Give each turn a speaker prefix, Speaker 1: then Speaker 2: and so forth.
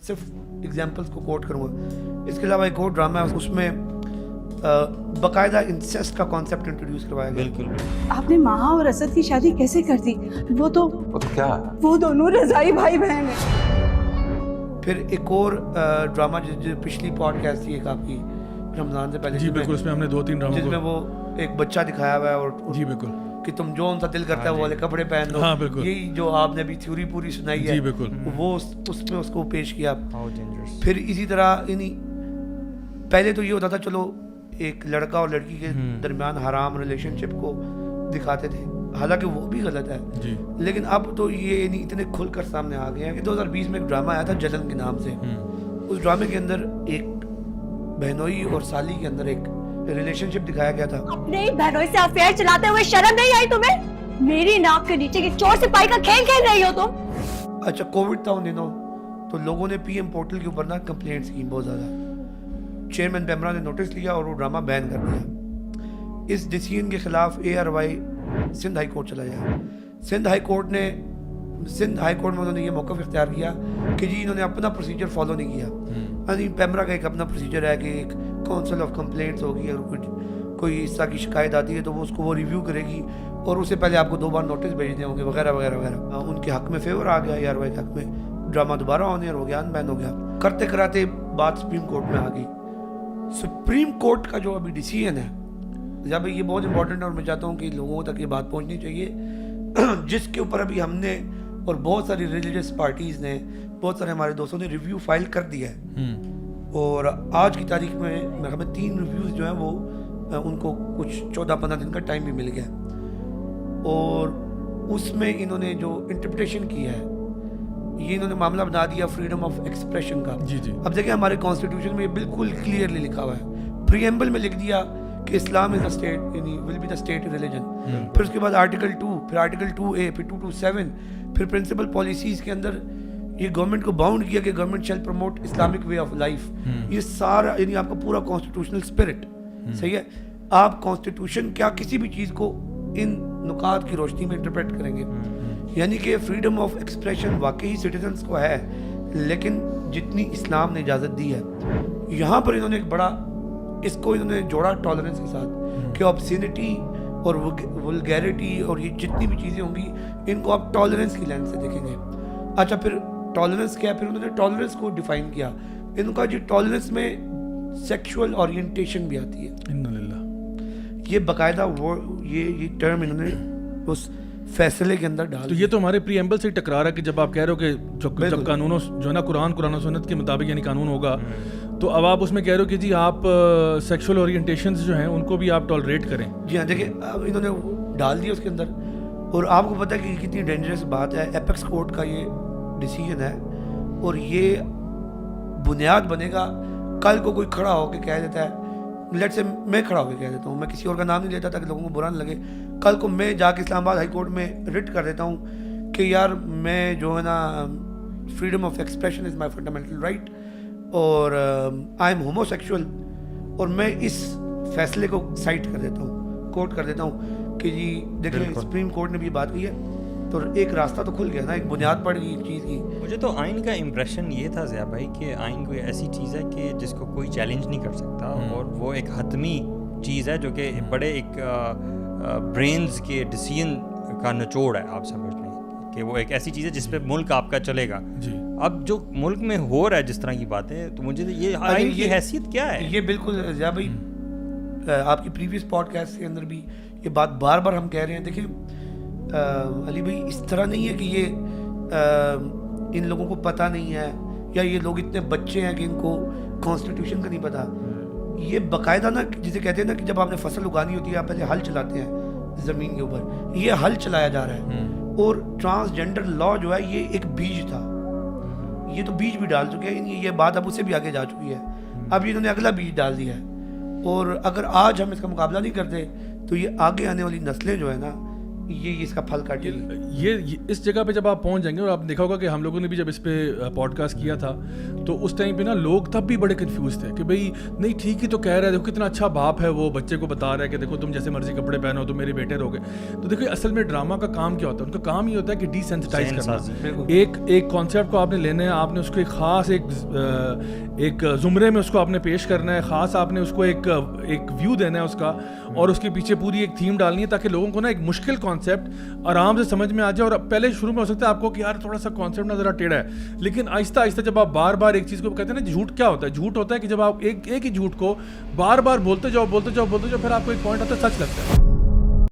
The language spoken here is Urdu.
Speaker 1: صرف ایگزامپلس کو کوٹ کروں گا. اس کے علاوہ ایک اور ڈرامہ ہے, اس میں باقاعدہ انسیسٹ کا کانسیپٹ انٹروڈیوس کروایا گیا.
Speaker 2: بالکل.
Speaker 3: آپ نے ماہا اور اسد کی شادی کیسے کر دی؟ وہ تو
Speaker 2: کیا
Speaker 3: وہ دونوں رضائی بھائی بہن ہیں.
Speaker 1: پھر ایک اور ڈرامہ جو پچھلی پوڈ کاسٹ تھی ایک آپ کی رمضان سے پہلے,
Speaker 4: جی بالکل, اس میں ہم نے 2-3 ڈراموں
Speaker 1: جس میں وہ ایک بچہ دکھایا ہوا ہے اور
Speaker 4: جی بالکل
Speaker 1: کہ تم جو ان کا دل کرتا ہے وہ والے کپڑے پہن دو.
Speaker 4: ہاں بالکل,
Speaker 1: یہی جو آپ نے ابھی تھیوری پوری سنائی ہے
Speaker 4: جی بالکل,
Speaker 1: وہ اس میں اس کو پیش کیا. پھر اسی طرح یعنی پہلے تو یہ ہوتا تھا چلو ایک لڑکا اور لڑکی کے درمیان حرام ریلیشن شپ کو دکھاتے تھے, حالانکہ وہ بھی غلط ہے
Speaker 4: جی,
Speaker 1: لیکن اب تو یہ یعنی اتنے کھل کر سامنے آ گئے ہیں کہ 2020 میں ایک ڈرامہ آیا تھا جلن کے نام سے. اس ڈرامے کے اندر ایک بہنوئی اور سالی کے اندر ایک ریلیشن شپ دکھایا گیا تھا.
Speaker 5: اپنے بہنوئی سے افیئر چلاتے ہوئے شرم نہیں آئی تمہیں؟ میری ناک کے نیچے کی چور سپاہی کا کھیل کھیل رہی ہو تم.
Speaker 1: اچھا کووڈ تھا ان دنوں, تو لوگوں نے پی ایم پورٹل کے اوپر نا کمپلینٹس کی بہت زیادہ. چیئرمین پیمرا نے نوٹس لیا اور وہ ڈرامہ بین کر دیا. اس ڈیسیژن کے خلاف ARY سندھ ہائی کورٹ چلا گیا. سندھ ہائی کورٹ میں انہوں نے یہ موقف اختیار کیا کہ جی انہوں نے اپنا پروسیجر فالو نہیں کیا. یعنی پیمرا کا ایک اپنا پروسیجر ہے کہ ایک کونسل آف کمپلینٹس ہوگی, اور کوئی اس طرح کی شکایت آتی ہے تو وہ اس کو ریویو کرے گی اور اس سے پہلے آپ کو 2 بار نوٹس بھیجنے ہوں گے وغیرہ وغیرہ وغیرہ. ان کے حق میں فیور آ گیا, ARY کے حق میں ڈرامہ دوبارہ آن ایئر ہو گیا, ان بین ہو گیا. کرتے کراتے بات سپریم کورٹ میں آ گئی. سپریم کورٹ کا جو ابھی ڈیسیژن ہے جب یہ بہت امپورٹنٹ ہے اور میں چاہتا ہوں کہ لوگوں تک یہ بات پہنچنی چاہیے, جس کے اوپر ابھی ہم نے اور بہت ساری ریلیجس پارٹیز نے, بہت سارے ہمارے دوستوں نے ریویو فائل کر دیا ہے. اور آج کی تاریخ میں ہمیں 3 ریویوز جو ہیں وہ ان کو کچھ 14-15 دن کا ٹائم بھی مل گیا. اور اس میں انہوں نے جو انٹرپریٹیشن کی ہے یہ انہوں نے معاملہ بنا دیا فریڈم آف ایکسپریشن کا.
Speaker 4: جی جی,
Speaker 1: اب دیکھیں ہمارے کانسٹیٹیوشن میں یہ بالکل کلیئرلی لکھا ہوا ہے. پریمبل میں لکھ دیا کہ اسلام از دا اسٹیٹ یعنی will be the state religion. پھر اس کے بعد آرٹیکل 2, پھر آرٹیکل 2A, پھر 227, پھر پرنسپل پالیسیز کے اندر یہ گورنمنٹ کو باؤنڈ کیا کہ government shell promote Islamic way of life. یہ سارا یعنی آپ کا پورا کانسٹیٹیوشنل اسپرٹ صحیح ہے. آپ کانسٹیٹیوشن کیا کسی بھی چیز کو ان نکات کی روشنی میں انٹرپریٹ کریں گے. یعنی کہ فریڈم آف ایکسپریشن واقعی سٹیزنس کو ہے, لیکن جتنی اسلام نے اجازت دی ہے. یہاں پر انہوں نے ایک بڑا اس کو انہوں نے جوڑا ٹالرنس کے ساتھ کہ آبسینٹی اور ولگیرٹی اور یہ جتنی بھی چیزیں ہوں گی ان کو آپ ٹالرنس کی لینس سے دیکھیں گے. اچھا پھر ٹالرنس کیا ہے, پھر انہوں نے ٹالرنس کو ڈیفائن کیا. ان کا جو ٹالرنس میں سیکشول اورینٹیشن بھی آتی ہے. یہ باقاعدہ وہ یہ ٹرم انہوں نے اس فیصلے کے اندر ڈال.
Speaker 4: تو یہ تو ہمارے پریمبل سے ٹکرا رہا ہے کہ جب آپ کہہ رہے ہو کہ جب قانون جو ہے نا قرآن و سنت کے مطابق یعنی قانون ہوگا, تو اب آپ اس میں کہہ رہے ہو کہ جی آپ سیکشول اورینٹیشنز جو ہیں ان کو بھی آپ ٹالریٹ کریں.
Speaker 1: جی ہاں, دیکھیں اب انہوں نے ڈال دیا اس کے اندر. اور آپ کو پتہ ہے کہ کتنی ڈینجرس بات ہے. ایپیکس کورٹ کا یہ ڈیسیژن ہے اور یہ بنیاد بنے گا. کل کو کوئی کھڑا ہو کے کہہ دیتا ہے, لیٹ سے میں کھڑا ہو کے کہہ دیتا ہوں, میں کسی اور کا نام نہیں لیتا تاکہ لوگوں کو برا نہ لگے. کل کو میں جا کے اسلام آباد ہائی کورٹ میں رٹ کر دیتا ہوں کہ یار میں جو ہے نا freedom of expression is my fundamental right اور آئی ایم ہومو سیکشول, اور میں اس فیصلے کو سائٹ کر دیتا ہوں, کوٹ کر دیتا ہوں کہ جی دیکھیں سپریم کورٹ نے بھی بات کی ہے, تو ایک راستہ تو کھل گیا نا, ایک بنیاد پڑ گئی ایک چیز کی.
Speaker 6: مجھے تو آئین کا امپریشن یہ تھا ضیاء بھائی کہ آئین کوئی ایسی چیز ہے کہ جس کو کوئی چیلنج نہیں کر سکتا, اور وہ ایک حتمی چیز ہے جو کہ بڑے ایک برینز کے ڈیسیژن کا نچوڑ ہے. آپ سمجھ لیں کہ وہ ایک ایسی چیز ہے جس پہ ملک آپ کا چلے گا. اب جو ملک میں ہو رہا ہے جس طرح کی باتیں, تو مجھے یہ آئین کی حیثیت کیا ہے؟
Speaker 1: یہ بالکل ضیاء بھائی آپ کی پریویس پوڈ کاسٹ کے اندر بھی یہ بات بار بار ہم کہہ رہے ہیں. دیکھیں علی بھائی اس طرح نہیں ہے کہ یہ ان لوگوں کو پتہ نہیں ہے یا یہ لوگ اتنے بچے ہیں کہ ان کو کانسٹیٹیوشن کا نہیں پتہ. یہ باقاعدہ نا جسے کہتے ہیں نا کہ جب آپ نے فصل اگانی ہوتی ہے آپ پہلے ہل چلاتے ہیں زمین کے اوپر, یہ ہل چلایا جا رہا ہے. اور ٹرانسجینڈر لا جو ہے یہ ایک بیج تھا, یہ تو بیج بھی ڈال چکے ہیں, یہ بات اب اس سے بھی آگے جا چکی ہے. اب انہوں نے اگلا بیج ڈال دیا ہے, اور اگر آج ہم اس کا مقابلہ نہیں کرتے تو یہ آگے آنے والی نسلیں جو ہے نا یہ اس کا پھل کاٹے گی.
Speaker 4: یہ اس جگہ پہ جب آپ پہنچ جائیں گے, اور آپ نے دیکھا ہوگا کہ ہم لوگوں نے بھی جب اس پہ پوڈ کاسٹ کیا تھا تو اس ٹائم پہ نا لوگ تب بھی بڑے کنفیوز تھے کہ بھائی نہیں ٹھیک ہی تو کہہ رہا ہے, دیکھو کتنا اچھا باپ ہے, وہ بچے کو بتا رہا ہے کہ دیکھو تم جیسے مرضی کپڑے پہنو تو میرے بیٹے رہو گے. تو دیکھو اصل میں ڈرامہ کا کام کیا ہوتا ہے, ان کا کام یہ ہوتا ہے کہ ڈی سینسٹائز کرنا. ایک کانسیپٹ کو آپ نے لینا ہے, آپ نے اس کو ایک خاص ایک زمرے میں اس کو آپ نے پیش کرنا ہے, خاص آپ نے اس کو ایک ویو دینا ہے اس کا, اور اس کے پیچھے پوری ایک تھیم ڈالنی ہے تاکہ لوگوں کو نا ایک مشکل کانسیپٹ آرام سے سمجھ میں آ جائے. اور پہلے شروع میں ہو سکتا ہے آپ کو کہ یار تھوڑا سا کانسیپٹ نا ذرا ٹیڑھا ہے, لیکن آہستہ آہستہ جب آپ بار بار ایک چیز کو کہتے ہیں نا, جھوٹ کیا ہوتا ہے, جھوٹ ہوتا ہے کہ جب آپ ایک ہی جھوٹ کو بار بار بولتے جاؤ پھر آپ کو ایک پوائنٹ آتا ہے سچ لگتا ہے.